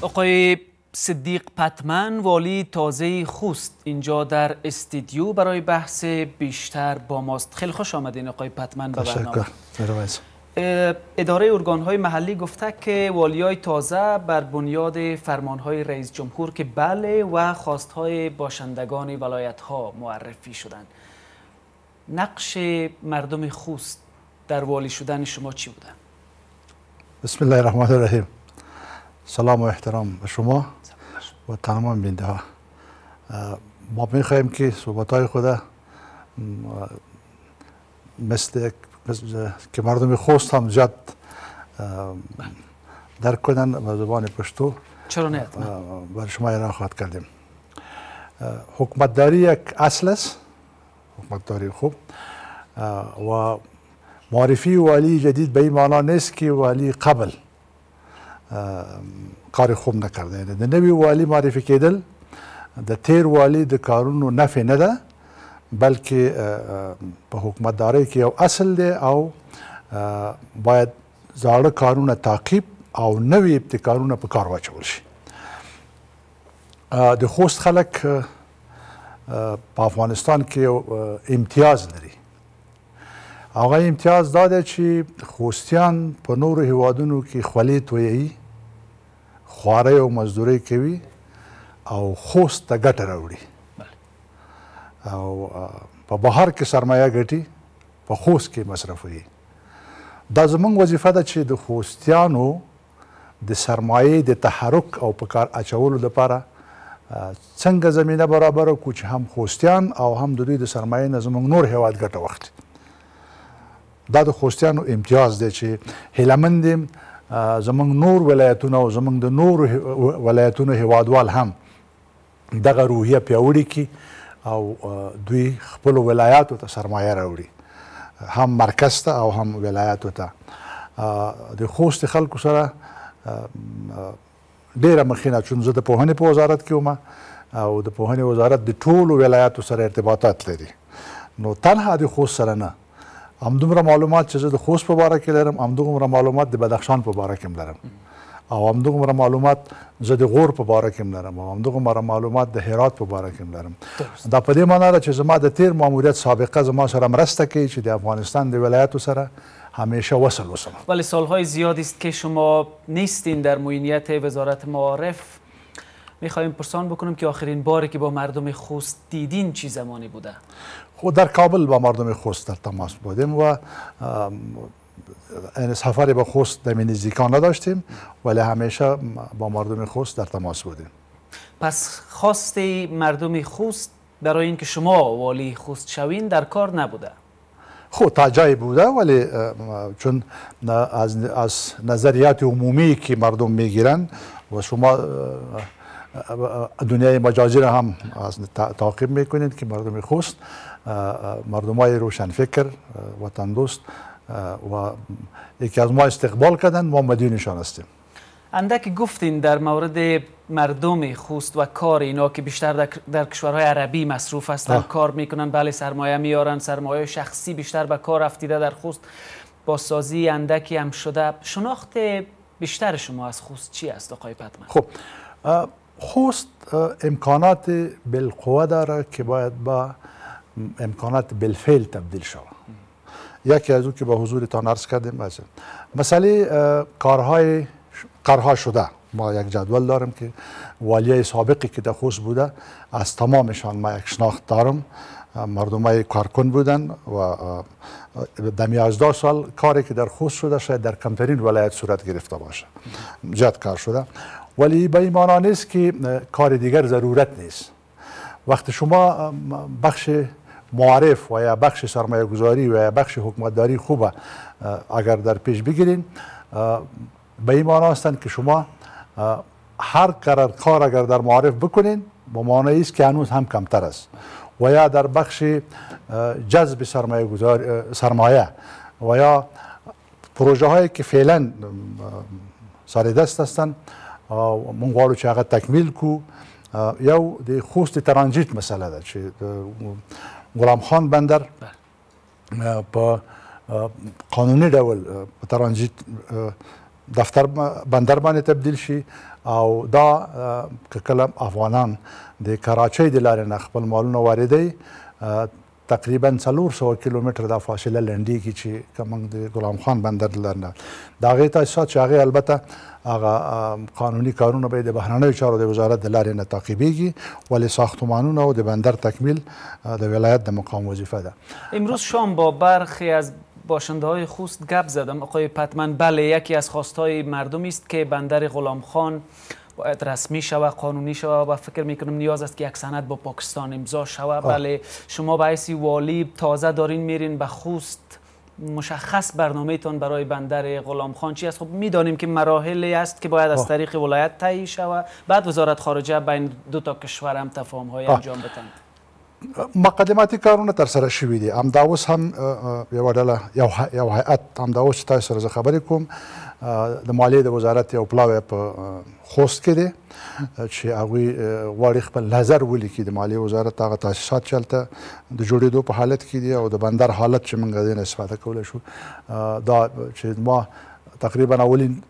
آقای صدیق پتمن، والی تازه خوست، اینجا در استودیو برای بحث بیشتر با ماست. خیلی خوش آمدین آقای پتمن به برنامه. اداره ارگان‌های محلی گفته که والیای تازه بر بنیاد فرمان‌های رئیس جمهور که بله و خواست‌های باشندگان ولایت‌ها معرفی شدند. نقش مردم خوست در والی شدن شما چی بوده؟ بسم الله الرحمن الرحیم. سلام و احترام به شما و تمام بیننده ها. ما می‌خواهیم که صحبت‌های خود مثل که مردم خوست هم جد درک کنن به زبان پشتو چرا نه؟ برای شما ایران خواهد کردیم. حکومتداری یک اصل است، حکومتداری خوب، و معرفی والی جدید به این معنا نیست که والی قبل کار خوب نکرده. یعنی د نوی والی معرفی کېدل د تیر والی د کارونو نفی نه ده، بلکې په حکومتدارۍ کې یو اصل دی او باید زاړه کارونه تعقیب او نوي ابتکارونه په کار واچول شي. د خوست خلک په افغانستان کې یو امتیاز لري. هغه امتیاز دا دی چې خوستیان په نورو هیوادونو کې خولې تویوي، خوارۍ او مزدورۍ کوي او خوست ته ګټه راوړي او په بهر کې سرمایه ګټي، په خوست کې مصرفوي. دا زموږ وظیفه ده چې د خوستیانو د سرمایې د تحرک او په کار اچولو لپاره څنګه زمینه برابره کړو چې هم خوستیان او هم د دوی د سرمایې نه زموږ نور هیواد ګټه واخلي. دا د خوستیانو امتیاز دی چې هیلهمند یم زموږ نور ولایتونه او زموږ د نورو ولایتونو هیوادوال هم دغه روحیه پیاوړې کړي او دوی خپلو ولایاتو ته سرمایه راوړي، هم مرکز ته او هم ولایاتو ته. د خوست خلکو سره ډېره مخینه، چون زه د پوهنې په وزارت کې وم او د پوهنې وزارت د ټولو ولایاتو سره ارتباطات لري. نو تنها د خوست سره نه، همدومره معلومات چې زه د خوست په باره کې لرم، همدومره معلومات د بدخشان په باره کې هم لرم او همدومره معلومات زه د غور په باره کې هم لرم او همدومره معلومات د هرات په باره کې هم لرم. دا په دې معنا ده چې زما د تیر ماموریت سابقه زما سره مرسته کوي چې د افغانستان د ولایاتو سره همیشه وصل اوسم. ولی سالهای زیادی است که شما نیستین در معینیت وزارت معارف. میخوایم پرسان بکنم که آخرین باری که با مردم خوست دیدین چی زمانی بوده؟ خود در کابل با مردم خوست در تماس بودیم و این سفری به خوست در نزدیکان نداشتیم، ولی همیشه با مردم خوست در تماس بودیم. پس خواست مردم خوست برای اینکه شما والی خوست شوین در کار نبوده؟ خود تا جایی بوده، ولی چون از نظریات عمومی که مردم میگیرن و شما دنیای مجازی را هم تعقیب میکنید که مردم خوست مردمای روشنفکر وطن دوست و یکی از ما استقبال کردن، ما مدیونشان هستیم. اندک گفتین در مورد مردم خوست و کار اینا که بیشتر در کشورهای عربی مصروف هستن، کار میکنن، بله سرمایه میارن، سرمایه شخصی بیشتر به کار افتیده در خوست، بازسازی اندکی هم شده. شناخت بیشتر شما از خوست چی است آقای پتمن؟ خب خوست امکانات بالقوه داره که باید با امکانات بالفعل تبدیل شود. یکی از او که به حضورتان عرض کردیم مسئله کارها شده. ما یک جدول داریم که والیای سابقی که در خوست بوده از تمامشان ما یک شناخت دارم. مردمای کارکن بودن و در 11 سال کاری که در خوست شده شاید در کمترین ولایت صورت گرفته باشه. جد کار شده، ولی به این معنا نیست که کار دیگر ضرورت نیست. وقتی شما بخش معارف و یا بخش سرمایه گذاری و یا بخش حکومتداری خوبه اگر در پیش بگیرین، به این معنا هستند که شما هر کار اگر در معارف بکنین به معنی است که هنوز هم کمتر است، و یا در بخش جذب سرمایه و یا پروژه هایی که فعلا سر دست هستند من غواړو چې هغه تکمیل کو. یو د خوست ترانزیت مسئله ده چې غلام خان بندر په قانوني ډول په ترانزیت دفتر بندر باندې تبدیل شي او دا که کله افغانان د کراچۍ د لارې نه خپل مالونه واردوي تقریبا 400 کیلومتر دا فاصله لنډیږي چې کوم د غلام خان بندر د لارې نه د هغې تاسیسات چې هغې البته هغه قانوني کارونه به د بهرنیو چارو د وزارت د لارې نه تعقیبیږي ولې ساختمانونه او د بندر تکمیل د ولایت د مقام وظیفه ده. امروز شام با برخی از باشنده های خوست گپ زدم. آقای پتمن بله یکی از خواستهای مردمی است که بندر غلام خان باید رسمی شود، قانونی شود و فکر میکنم نیاز است که یک سند با پاکستان امضا شود. بله شما به حیث والی تازه دارین میرین به خوست، مشخص برنامه تان برای بندر غلام خان چی است؟ خب میدانیم که مراحلی است که باید از طریق ولایت طی شود، بعد وزارت خارجه بین دو تا کشور هم تفاهم های انجام بدن. مقدماتی کارونه تر سره شوي دي. همدا اوس هم یوه ډله یو هیئت همدا اوس چې تاسو سره زه خبرې کوم د مالیې د وزارت یو پلاوی په خوست کې دی چې هغوی غواړي خپل نظر ولیکي د مالیې وزارت هغه تاسیسات چې هلته د جوړېدو په حالت کې دي او د بندر حالت چې موږ دې نه استفاده کولی شو. دا چې ما تقریبا اولین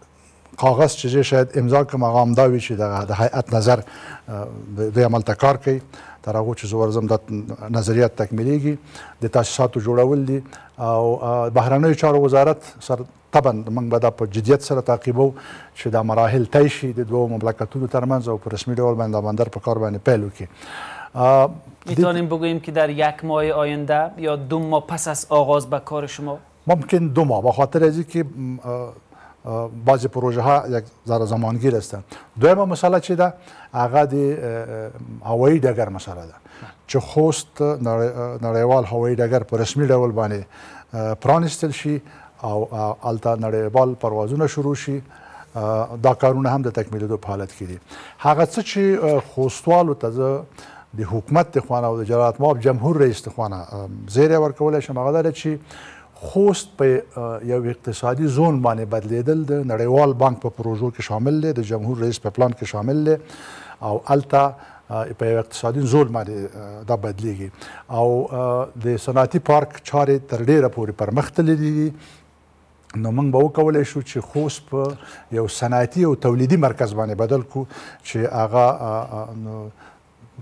کاغذ چې زه شاید امضا کړم هغه همدا وي چې د هیئت نظر دوی هملته کار کوي تر هغو چې زه ورځم دا نظریات تکمیلیږي د تاسیساتو جوړول دي او بهرنیو چارو وزارت سره طبعا موږ به دا په جدیت سره تعقیبو چې دا مراحل طی شي د دوو مملکتونو ترمنځ او په رسمي ډول باندې بندر په کار باندې پیل وکړي. میتوانیم بگوییم که در یک ماه آینده یا 2 ماه پس از آغاز به کار شما؟ ممکن 2 ماه به خاطر از اینکه بعضی پروژه ها یک ذره زمانگیر هستند. دویمه مسئله چی ده؟ هغه د هوایي ډګر مسئله ده چې خوست نړیوال هوایي ډګر په رسمي ډول باندې پرانیستل شي او هلته نړیوال پروازونه شروع شي. دا کارونه هم د تکمیلېدو په حالت کې دي. هغه څه چې خوستوالو ته زه د حکومت د خوا نه او د جلالت مآب جمهور رئیس د خوا نه زیری ورکولی شم هغه دا ده چې خوست په یو اقتصادي زون باندې بدلیدل د نړیوال بانک په پروژو کې شامل دی، د جمهور رئیس په پلان کې شامل دی او هلته په یو اقتصادي زون باندې دا بدلیږي او د صنعتي پارک چارې تر ډیره پورې پرمخ تللي دي. نو موږ به وکولی شو چې خوست په یو صنعتي او تولیدي مرکز باندې بدل کړو چې هغه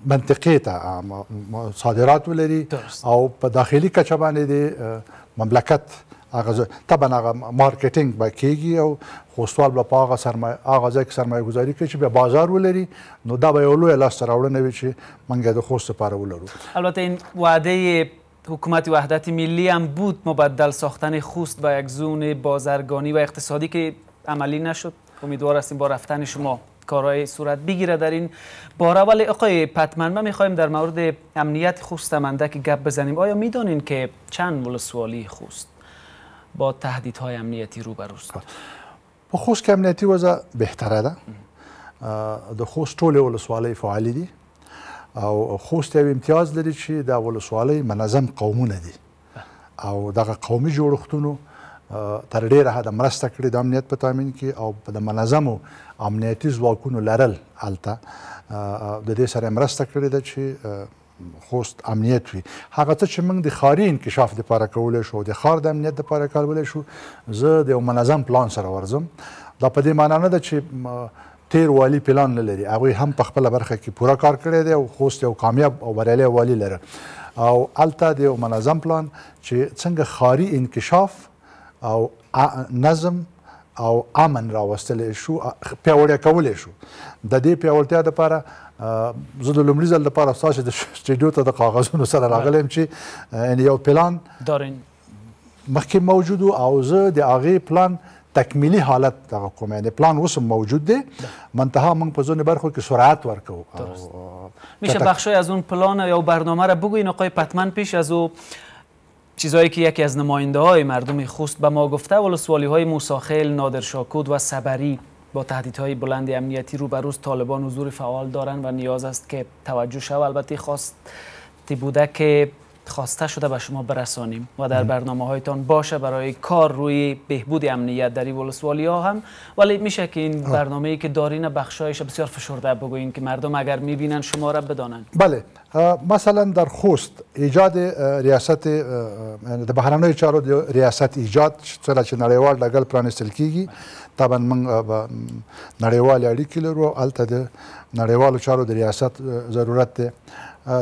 منطقې ته صادرات ولري او په داخلي کچه باندې د مملکت هغه طبعا هغه مارکیټینګ به کېږي او خوستوال به په هغه ځای کې سرمایه ګذاري کوي چې بیا بازار ولري. نو دا به یو لویه لاسته راوړنه وي چې موږ د خوست لپاره ولرو. البته این وعده حکومت وحدت ملی هم بود مبدل ساختن خوست به یک زون بازرگانی و اقتصادی که عملی نشد. امیدوار هستیم با رفتن شما کارهای صورت بگیره در این باره. ولی آقای پتمن ما میخوایم در مورد امنیت خوست هم اندکی گپ بزنیم. آیا میدانین که چند ولسوالی خوست با تهدیدهای امنیتی روبروست؟ په خوست کې امنیتي وضع بهتره ده. د خوست ټولې ولسوالۍ فعالې دي او خوست یو امتیاز لري چې د ولسوالۍ منظم قومونه دي او دغه قومي جوړښتونو تر ډیره حده مرسته کړې د امنیت په تامین کې او د منظمو امنیتي ځواکونو لرل هلته د دې سره مرسته کړې ده چې خوست امنیت وي. هغه څه چې موږ د ښاري انکشاف دپاره کولی شو د ښار د امنیت دپاره کولی شو زه د یو منظم پلان سره ورځم. دا په دې معنا نه ده چې تیر والی پلان نه لري، هغوی هم په خپله برخه کې پوره کار کړی دی او خوست یو کامیاب او بریالی والی لري او هلته د یو منظم پلان چې څنګه ښاري انکشاف او نظم او امن راوستلی شو پیاوړی کولی شو. د دې پیاوړتیا دپاره زه د لومړي ځل دپاره ستاسو د سټډیو ته د کاغذونو سره راغلی یم چې یو پلان مخکې موجود او زه د هغې پلان تکمیلی حالت دغه کوم، یعنی پلان اوس موجود دی، منتها موږ په ځینو برخو کې سرعت ورکوو. میشه بخشای از اون پلان یا برنامه را بگوین آقای پتمن؟ پیش از او چیزایی که یکی از نماینده های مردم خوست به ما گفته، ولسوالی های موساخیل، نادرشاکود و صبری با تهدیدهای بلند امنیتی روبروست، طالبان حضور فعال دارند و نیاز است که توجه شود. البته خواستی بوده که خواسته شده به شما برسانیم و در برنامه هایتان باشه برای کار روی بهبود امنیت در این ولسوالی ها هم. ولی میشه که این برنامه‌ای که دارین بخشایش بسیار فشرده بگویین که مردم اگر میبینن شما را بدانن. بله، مثلا در خوست ایجاد ریاست د بهرنیو چارو د ریاست ایجاد سره چې نړیوال ډګر پرانیستل کیږي. طبعا موږ نړیوال اړیکې لرو، هلته د نړیوالو چارو د ریاست ضرورت دی.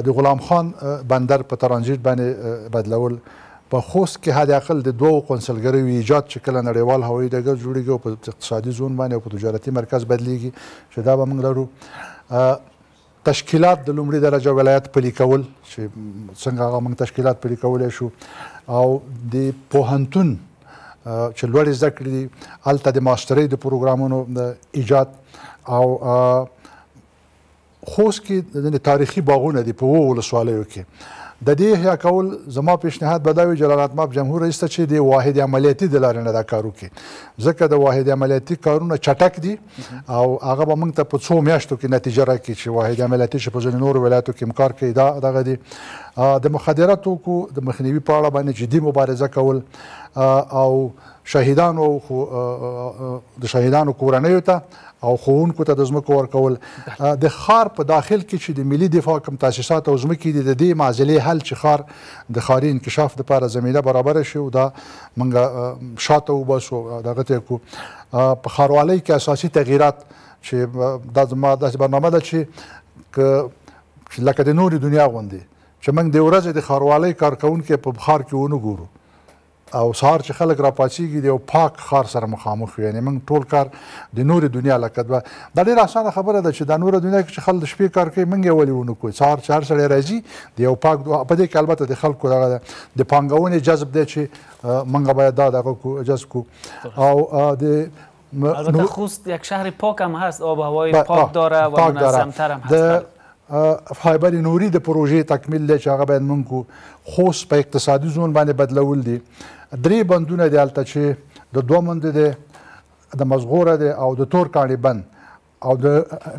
د غلام خان بندر په ترانزیت باندې بدلول، په خوست کې حد اقل د 2 قونسلګریو ایجاد چې کله نړیوال هوایي ډګر جوړیږي او په اقتصادي زون باندې او په تجارتي مرکز بدلیږي چې دا به موږ لرو. تشکیلات د لومړي درجه ولایت پلي کول چې څنګه هغه موږ تشکیلات پلي کولی شو، او د پوهنتون چې لوړې زده کړې دي هلته د ماسټرۍ د پروګرامونو ایجاد. او خوست کې د تاریخي باغونه دي په 2 ولسوالیو کې. د دې احیا کول زما پیشنهاد به دا وي جلالت مآب جمهور رئیس ته چې د واحد عملیاتي د لارې نه دا کار وکړي، ځکه د واحد عملیاتي کارونه چټک دي او هغه به موږ ته په 2 میاشتو کې نتیجه راکړي چې واحد عملیاتي چې په ځینو نورو ولایتو کې هم کار کوي. دغه دي د مخدره توکو د مخنیوي په اړه باندې جدي مبارزه کول او شهیدانو کورنیو ته او ښوونکو ته د ځمکو ورکول. د ښار په داخل کې چې د ملي دفاع کوم تاسیسات او ځمکې دي، د دې معضلې حل چې ښار د ښاري انکشاف دپاره زمینه برابره شي او دا موږ شاته وباسو، دغه ته کړو. په ښاروالۍ کې اساسي تغییرات چې دا زما داسې برنامه ده چې لکه د نورې دنیا غوندې چې موږ د ورځې د ښاروالۍ کارکوونکي په ښار کې ونه ګورو او سهار چې خلک راپاڅېږي د یو پاک ښار سره مخامخ وي. یعنې موږ ټول کار د نورې دنیا لکه دا ډېره اسانه خبره ده چې دا نوره دنیا کې چې خلک د شپې کار کوي موږ یې ولې ونه کوو. سهار چې هر سړی راځي د یو پاک په دې کې البته د خلکو دغه ده د پانګونې جذب دی چې موږ باید دا دغه جذب کړو. او د البته خوست یک شهر پاک هم هست، آب و هوای پاک داره و منظم‌تر هم هست. فایبر نوري د پروژې تکمیل دی چې هغه باید موږ کو. خوست په اقتصادي زون باندې بدلول دي. 3 بندونه دي هلته چې د 2 مند دی، د مزغوره دی او د تور کاڼي بند او د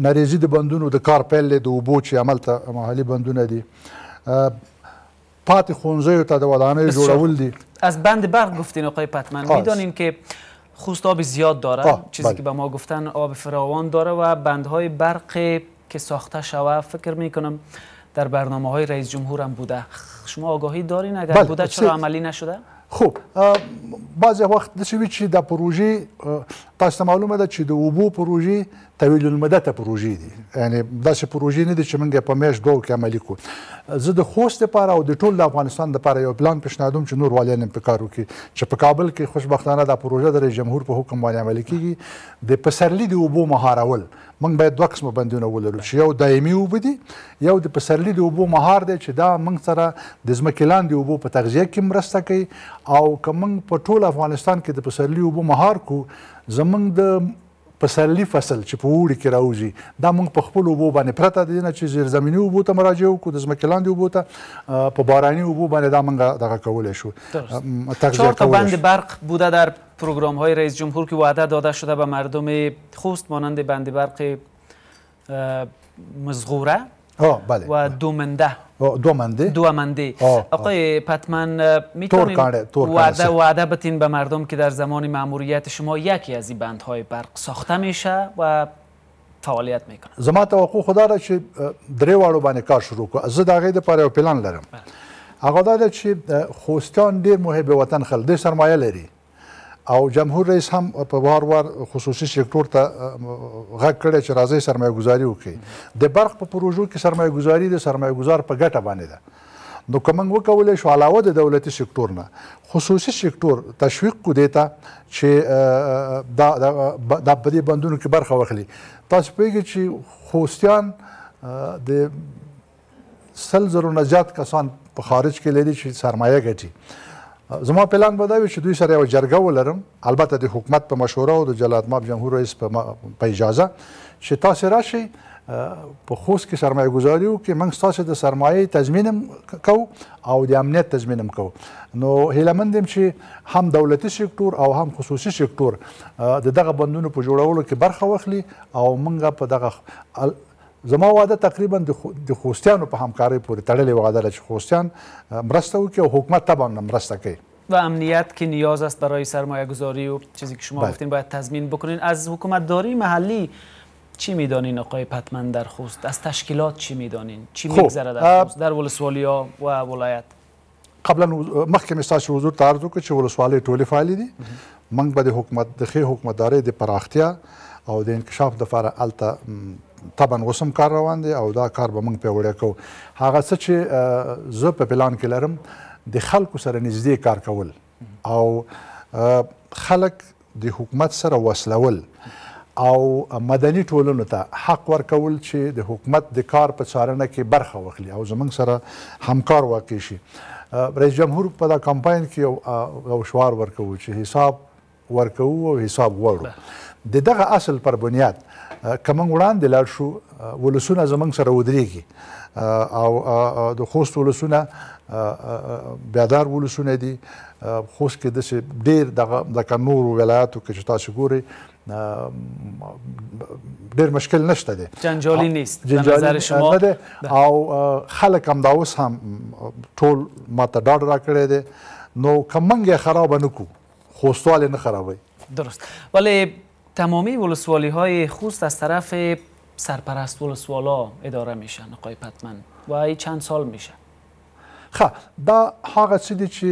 نریزي د بندونو د کار پیل دی، د اوبو چې هملته محلي بندونه دي. پاتې ښوونځیو ته د ودانیو جوړول دي. از بند برق گفتین آقای پتمن، میدانیم که خوست آب زیاد داره، چیزی که به ما گفتن آب فراوان داره و بندهای برق که ساخته شوه فکر میکنم در برنامه های رئیس جمهور هم بوده. شما آگاهی دارین اگر بوده چرا عملی نشده؟ خب بعضی وخت داسې وي چې دا پروژې تاسو ته معلومه ده چې د اوبو پروژې طویل المدته پروژې دي، یعنې داسې پروژې نه دي چې موږ یې په میاشت 2 کې عملي کړو. زه د خوست لپاره او د ټول د افغانستان لپاره یو پلان پیشنهادوم چې نور والیان هم په کار وکړي چې په کابل کې خوشبختانه دا پروژه د رئیس جمهور په حکم باندې عملي کېږي. د پسرلي د اوبو مهارول موږ باید 2 قسمه بندونه ولرو چې یو دایمي اوبه دي، یو د پسرلي د اوبو مهار دی چې دا موږ سره د ځمکې لاندې اوبو په تغذیه کې مرسته کوي. او که موږ په ټول افغانستان کې د پسرلي اوبو مهار کو، زموږ د پسرلي فصل چې په اوړي کې راوځي دا موږ په خپل اوبو باندې پرته د دې نه چې زیرزمیني اوبو ته مراجعه وکړو، د ځمکې لاندې اوبو ته په باراني اوبو باندې دا موږ دغه کولی شو. 4 تا بند برق بوده در پروگرام های رئیس جمهور که وعده داده شده به مردم خوست، مانند بند برق مزغوره و دومنده. آقای پتمن میتونید وعده بتین به مردم که در زمان ماموریت شما یکی از این بندهای برق ساخته میشه و فعالیت میکنه؟ زما توقع خدا را چې 3 واړو باندې کار شروع کړو. زه د هغې دپاره یو پلان لرم. هغه دا ده چې خوستیان ډېر محب وطن خلک، ډېر سرمایه لري او جمهور رئیس هم په وار خصوصي سکتور ته غږ کړی چې راځئ سرمایه ګزاري وکړي. د برق په پروژو کې سرمایه ګزاري د سرمایه ګزار په ګټه باندې ده. نو که موږ وکولی شو علاوه د دولتي سکتور نه خصوصي سکتور تشویق کړو دې ته چې دا په دې بندونو کې برخه واخلي. تاسو پوهېږئ چې خوستیان د 100,000 نه زیات کسان په خارج کې لري چې سرمایه ګټي. زما پلان به دا وي چې دوی سره یو جرګه ولرم، البته د حکومت په مشوره او د جلالت مآب جمهور رئیس په اجازه، چې تاسې راشئ په خوست کې سرمایه ګزاري وکړئ، موږ ستاسې د سرمایې تضمین هم کوو او د امنیت تضمین هم کوو. نو هیلهمند یم چې هم دولتي سکتور او هم خصوصي سکتور د دغه بندونو په جوړولو کې برخه واخلي او موږ په دغه زما وعده تقریبا د خوستیانو په همکارۍ پورې تړلې وعده ده چې خوستیان مرسته وکړي او حکومت طبعا مرسته کوي و امنیت که نیاز است برای سرمایه گذاری و چیزی که شما گفتین باید تضمین بکنین. از حکومتداری محلی چی میدانین آقای پتمن در خوست؟ از تشکیلات چی میدانین؟ چی میگذره در خوست در ولسوالی‌ها و ولایت؟ قبلا مخکې مې ستاسو حضور ته عرض وکړ چې ولسوالۍ ټولې فعالې دي. موږ به د ښې حکومتدارۍ د پراختیا او د انکشاف دپاره هلته طبعا اوس هم کار روان دی او دا کار به موږ پیاوړی کوو. هغه څه چې زه په پلان کې لرم د خلکو سره نږدې کار کول او خلک د حکومت سره وصلول او مدني ټولنو ته حق ورکول چې د حکومت د کار په څارنه کې برخه واخلي او زموږ سره همکار واقع شي. رئیس جمهور په دا کمپاین کې یو شعار ورکوو چې حساب ورکوو او حساب غواړو. د دغه اصل پر بنیاد که موږ وړاندې لاړ شو ولسونه زموږ سره ودرېږي او د خوست ولسونه بیادار ولسونه دي. خوست کې داسې ډېر لکه نورو ولایاتو کې چې تاسو ګورئ ډېر مشکل نشته دی، جنجالي نیست به نظر شما نه دی او خلک هم دا اوس هم ټول ماته ډاډ راکړی دی. نو که موږ یې خرابه نه کړو خوستوال یې نه خرابوي. درست. ولی تمامی ولسوالی های خوست از طرف سرپرست ولسوالا اداره میشن آقای پتمن و این چند سال میشه؟ دا هغه څه دي چې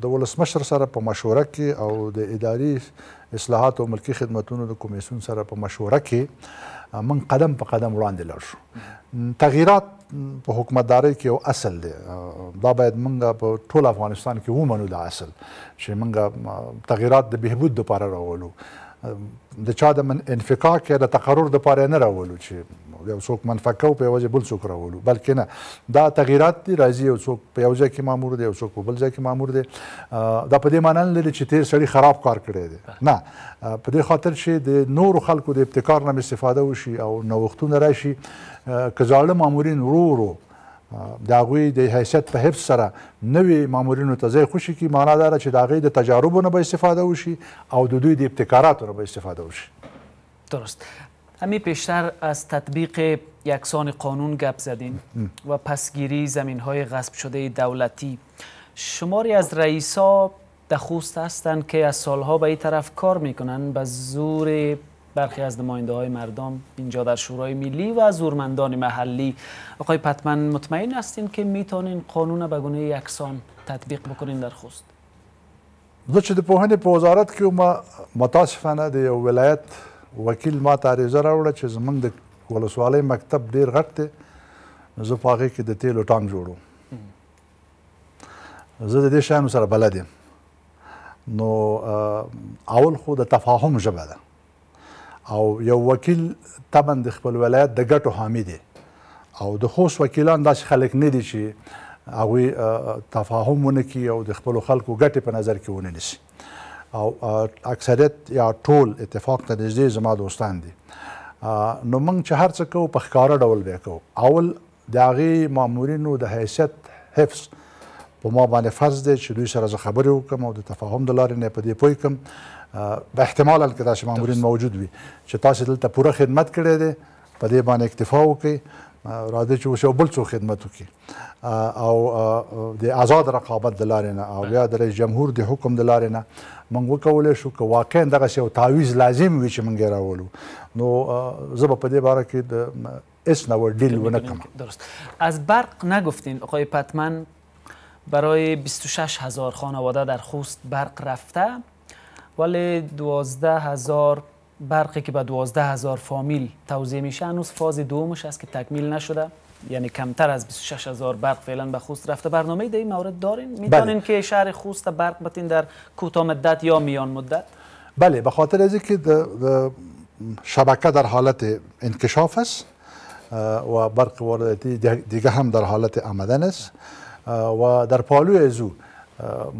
د ولسمشر سره په مشوره کې او د اداري اصلاحات او ملکي خدمتونو د کمیسیون سره په مشوره کې من قدم په قدم وړاندې لاړ شو. تغییرات په حکومتدارۍ کې یو اصل دی، دا باید موږ په ټول افغانستان کې ومنو دا اصل چې موږ تغییرات د بهبود دپاره راولو، د چا د انفکاک یا د تقرر دپاره نه راولو چې یو څوک منفک کوو په یو ځای بل څوک راولو، بلکې نه دا تغییرات دي راځي یو څوک په یو ځای کې مامور دی یو څوک په بل ځای کې مامور دی. دا په دې معنا نه لري چې تیر سړي خراب کار کړی دی، نه، په دې خاطر چې د نورو خلکو د ابتکار نه استفاده وشي او نوښتونه راشي. که زاړه مامورین ورو ورو د هغوی د حیثیت په حفظ سره نوي مامورینو ته ځای خوشي کړي، معنا دا ده چې د هغوی د تجاربو نه به استفاده وشي او د دوی د ابتکاراتو نه به استفاده وشي. درست. همین پیشتر از تطبیق یکسان قانون گپ زدین و پسگیری زمین‌های غصب شده دولتی. شماری از رئیسا در خوست هستند که از سالها به این طرف کار میکنن به زور برخی از نماینده‌های مردم اینجا در شورای ملی و زورمندان محلی. آقای پتمن مطمئن هستین که میتونین قانون به گونه یکسان تطبیق بکنین در خوست؟ زه چې د پوهنې په وزارت کې وم متاسفانه د یو ولایت وکیل ما ته عریضه راوړه چې زموږ د ولسوالۍ مکتب ډېر غټ دی، زه په هغې کې د تیلو ټانک جوړوم. زه د دې شیانو سره بلد یم. نو اول خو د تفاهم ژبه ده او یو وکیل طبعا د خپل ولایت د ګټو حامي دی او د خوست وکیلان داسې خلک نه دي چې هغوی تفاهم ونه کړي او د خپلو خلکو ګټې په نظر کې ونه نیسي او اکثریت یا ټول اتفاق ته نږدې زما دوستان دي. نو موږ چې هر څه کوو په ښکاره ډول بیا کوو. اول د هغې مامورینو د حیثیت حفظ په ما باندې فرض دی چې دوی سره زه خبرې وکړم او د تفاهم د لارې نه یې په دې پوه کړم. به احتمالا که داسې مامورین موجود وي چې تاسې دلته پوره خدمت کړی دی په دې باندې اکتفا وکړئ، راځئ چې اوس یو بل څوک خدمت وکړي او د آزاد رقابت د لارې نه او بیا د رئیس جمهور د حکم د لارې نه موږ وکولی شو که واقعا دغسې یو تعویض لازم وي چې موږ یې راولو. نو زه به په دې باره کې د هیڅ نوع ډیل ونه کړم. درست. از برق نگفتین آقای پتمن، برای 26,000 خانواده در خوست برق رفته ولی 12,000 برقی که به 12,000 فامیل توزیع میشه هنوز فاز دومش است که تکمیل نشده، یعنی کمتر از 26,000 برق فعلا به خوست رفته. برنامه در این مورد دارین؟ میتونین که شهر خوست برق بتین در کوتاه مدت یا میان مدت؟ بله، به خاطر از اینکه شبکه در حالت انکشاف است و برق وارداتی دیگه هم در حالت آمدن است و در پالوی از او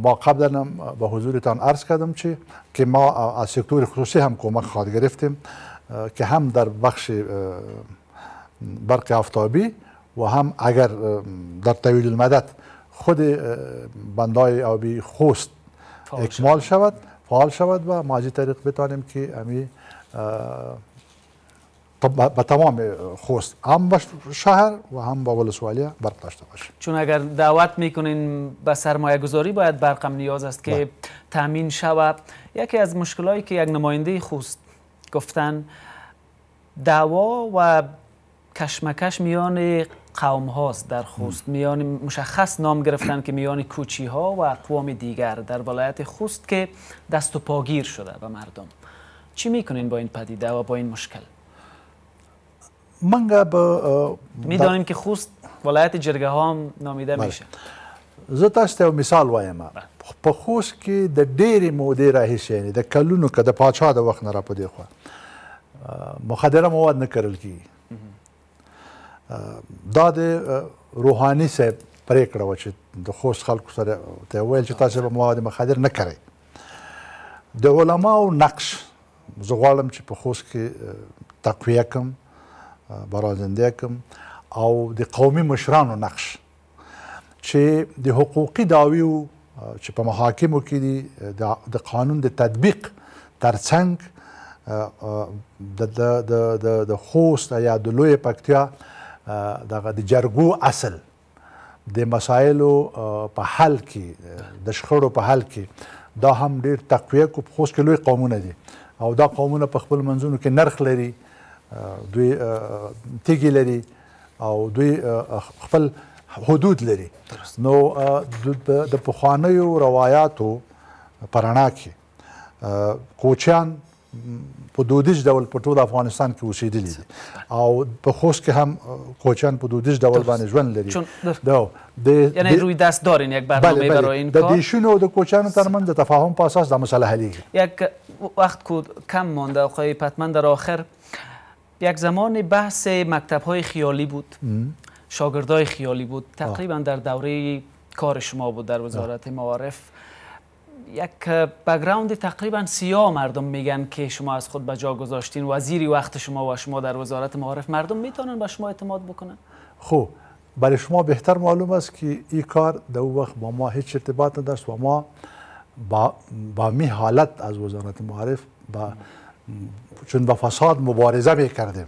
ما قبلا به حضورتان عرض کردم که ما از سکتور خصوصی هم کمک خواهد گرفتیم که هم در بخش برق آفتابی و هم اگر در طویل المدت خود بندهای آبی خوست اکمال شود، فعال شود و ما از این طریق بتانیم که امی به تمام خوست، هم به شهر و هم به ولسوالی برق داشته باشه. چون اگر دعوت میکنین به سرمایه گذاری باید برق هم نیاز است که تامین شود. یکی از مشکلاتی که یک نماینده خوست گفتن دعوا و کشمکش میان قوم هاست در خوست، میان مشخص نام گرفتن که میان کوچی ها و اقوام دیگر در ولایت خوست که دست و پاگیر شده به مردم. چی میکنین با این پدیده و با این مشکل؟ میدانیم که خوست ولایت جرگه ها هم نامیده میشه. زه تاسو ته مثال وایم. په خوست کې د ډېرې مودې راهیسې یعنې د کلونو که د پاچا د وخت نه را په دې خوا مخدره مواد نه کرل کېږي. دا د روحاني صاحب پرېکړه وه چې د خوست خلکو سره ته ویل چې تاسو به مواد مخدر نه کوئ. د علماو نقش زه غواړم چې په خوست کې تقویه کړم، برازنده کړم، او د قومي مشرانو نقش چې د حقوقي دعویو چې په محاکمو کې دي د قانون د تطبیق ترڅنګ د خوست یا د لویې پکتیا دغه د جرګو اصل د مسایلو په حل کې د شخړو په حل کې دا هم ډېر تقویه کو. په خوست کې لوی قومونه دي او دا قومونه په خپل منځونو کې نرخ لري، دوی تیږې لري او دوی خپل حدود لري. نو د پخوانیو روایاتو په رڼا کې کوچیان په دودیز ډول په ټول افغانستان کې اوسېدلي دي او په خوست کې هم کوچیان په دودیز ډول باندې ژوند لري. یعنی روی دست دارین یک برنامه برای این کار؟ د دیشونو او د کوچیانو ترمنځ د تفاهم په اساس دا مسئله حلیږي. یک وقت کم مانده آقای پتمن، در آخر یک زمان بحث مکتب‌های خیالی بود، شاگردای خیالی بود، تقریبا در دوره کار شما بود در وزارت معارف. یک بک‌گراند تقریبا سیاه مردم میگن که شما از خود به جا گذاشتین، وزیری وقت شما و شما در وزارت معارف. مردم میتونن به شما اعتماد بکنن؟ خب برای شما بهتر معلوم است که این کار در اون وقت با ما هیچ ارتباط نداشت و ما با می حالت از وزارت معارف چون با فساد مبارزه میکردیم.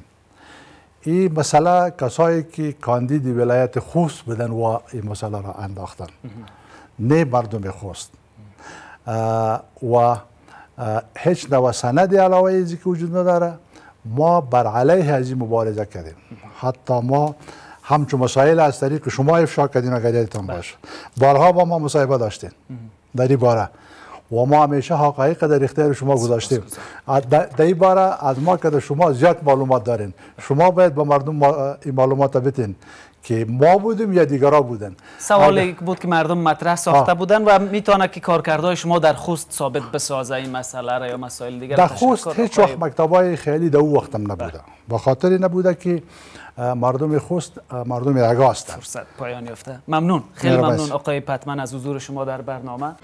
این مسئله کسایی که کاندید ولایت خوست بودن و این مسئله را انداختن، نه مردم خوست. و هیچ نوع سند علاوه ازی که وجود نداره. ما بر علیه از این مبارزه کردیم. حتی ما همچون مسائل از طریق شما افشا کردین اگر یادتان باشه. بارها با ما مصاحبه داشتین در این باره و ما همیشه حقایق در اختیار شما گذاشتیم. در این باره از ما که شما زیاد معلومات دارین، شما باید به مردم این معلومات بدین که ما بودیم یا دیگرها بودن. سوالی بود که مردم مطرح ساخته بودن و میتونه که کارکردهای شما در خوست ثابت بسازه این مسئله را یا مسائل دیگر؟ در خوست هیچ وقت مکتبای خیلی در اون وقت هم نبوده. به خاطر نبوده که مردم خوست مردم رگاست. فرصت پایان یافته. ممنون، خیلی ممنون آقای پتمن از حضور شما در برنامه.